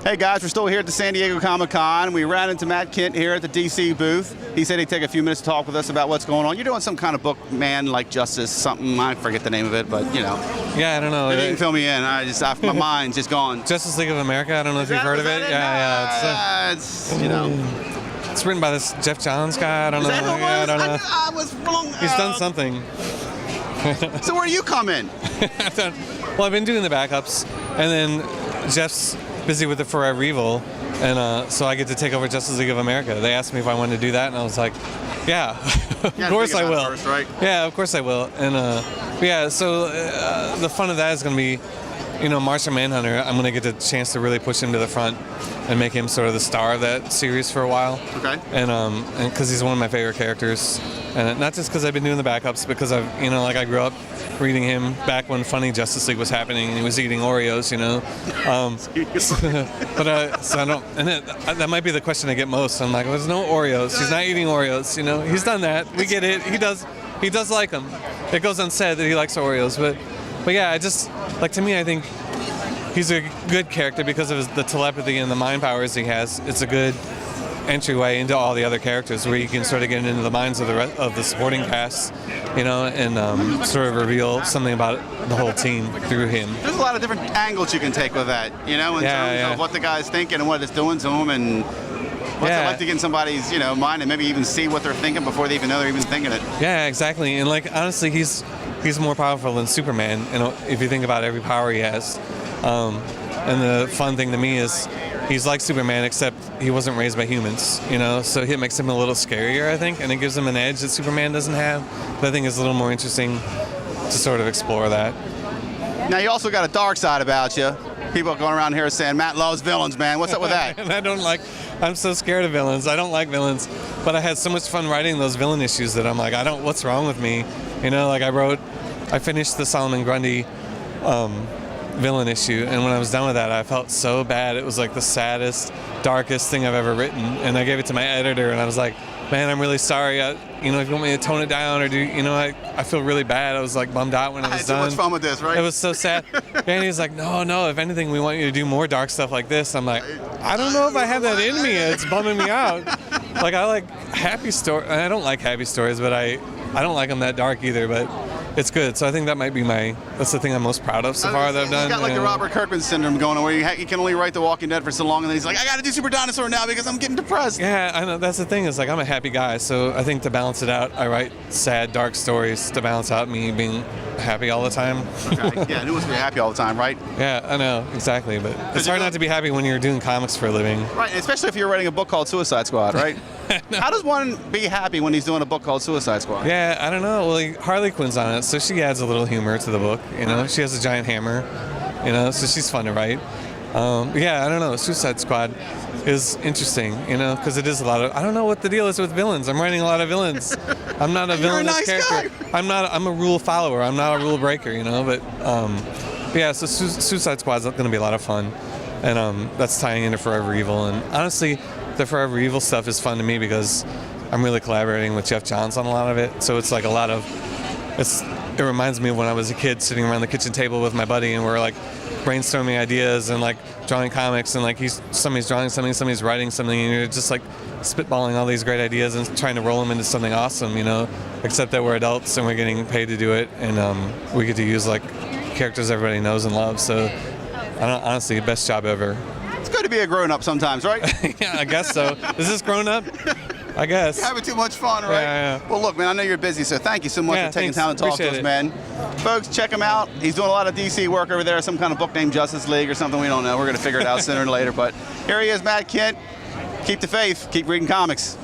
Hey guys, we're still here at the San Diego Comic-Con. We ran into Matt Kindt here at the DC booth. He said he'd take a few minutes to talk with us about what's going on. You're doing some kind of book, man, like Justice something. I forget the name of it, but you know. Yeah, I don't know. Maybe you can fill me in. My mind's just gone. Justice League of America. I don't know if you've heard of it. Yeah. It's you know. It's written by this Jeff Johns guy. I don't know. I don't know. I was wrong. He's done something. So where do you come in? Well, I've been doing the backups, and then Jeff's busy with the Forever Evil, and so I get to take over Justice League of America. They asked me if I wanted to do that, and I was like, yeah, of course I will. First, right? Yeah, of course I will. And yeah, so the fun of that is going to be, you know, Martian Manhunter. I'm going to get the chance to really push him to the front and make him sort of the star of that series for a while. Okay. And because he's one of my favorite characters, and not just because I've been doing the backups, because I've, you know, like I grew up reading him back when Funny Justice League was happening, and he was eating Oreos, you know. But so I don't, and that might be the question I get most. I'm like, well, there's no Oreos. He's not eating Oreos, you know. He's done that. We get it. He does like them. It goes unsaid that he likes Oreos, but yeah, I just like, to me, I think he's a good character because of the telepathy and the mind powers he has. It's a good entryway into all the other characters where you can sort of get into the minds of the supporting cast, you know, and sort of reveal something about the whole team through him. There's a lot of different angles you can take with that, you know, in terms of what the guy's thinking and what it's doing to him, and what's it like to get in somebody's, you know, mind and maybe even see what they're thinking before they even know they're even thinking it. Yeah, exactly. And like, honestly, he's more powerful than Superman, you know, if you think about every power he has. And the fun thing to me is he's like Superman, except he wasn't raised by humans, you know, so it makes him a little scarier, I think, and it gives him an edge that Superman doesn't have. But I think it's a little more interesting to sort of explore that. Now, you also got a dark side about you. People going around here saying, Matt loves villains, man. What's up with that? And I'm so scared of villains. I don't like villains, but I had so much fun writing those villain issues that I'm like, what's wrong with me? You know, like I finished the Solomon Grundy villain issue, and when I was done with that, I felt so bad. It was like the saddest, darkest thing I've ever written, and I gave it to my editor, and I was like, man, I'm really sorry. You know, if you want me to tone it down, or I feel really bad. I was like bummed out when I was done. I had so much fun with this, right? It was so sad. And he's like, no, if anything, we want you to do more dark stuff like this. I'm like, I don't know if I have that in me. It's bumming me out. Like, I like happy stories. I don't like happy stories, but I don't like them that dark either, but it's good. So I think that might be that's the thing I'm most proud of so far that I've done. You got like the Robert Kirkman syndrome going on, where you can only write The Walking Dead for so long, and then he's like, I got to do Super Dinosaur now because I'm getting depressed. Yeah, I know. That's the thing. Is like, I'm a happy guy, so I think to balance it out, I write sad, dark stories to balance out me being happy all the time. Okay. Yeah, who wants to be happy all the time, right? Yeah, I know, exactly. But it's hard not to be happy when you're doing comics for a living. Right, especially if you're writing a book called Suicide Squad, right? No. How does one be happy when he's doing a book called Suicide Squad? Yeah, I don't know. Well, Harley Quinn's on it, so she adds a little humor to the book. You know, she has a giant hammer. You know, so she's fun to write. Yeah, I don't know. Suicide Squad is interesting, you know, because it is a lot of. I don't know what the deal is with villains. I'm writing a lot of villains. I'm not a villainous character. I'm a rule follower. I'm not a rule breaker, you know. But yeah, so Suicide Squad's going to be a lot of fun, and that's tying into Forever Evil. And honestly, the Forever Evil stuff is fun to me because I'm really collaborating with Jeff Johns on a lot of it. So it's like a lot of. It reminds me of when I was a kid sitting around the kitchen table with my buddy, and we're like brainstorming ideas and like drawing comics, and like somebody's drawing something, somebody's writing something, and you're just like spitballing all these great ideas and trying to roll them into something awesome, you know, except that we're adults and we're getting paid to do it, and we get to use like characters everybody knows and loves. So honestly, best job ever. It's good to be a grown-up sometimes, right? Yeah, I guess so. Is this grown-up? I guess. You're having too much fun, right? Yeah. Well, look, man, I know you're busy, so thank you so much for taking time to talk to us, man. Folks, check him out. He's doing a lot of DC work over there, some kind of book named Justice League or something. We don't know. We're going to figure it out sooner or later. But here he is, Matt Kindt. Keep the faith. Keep reading comics.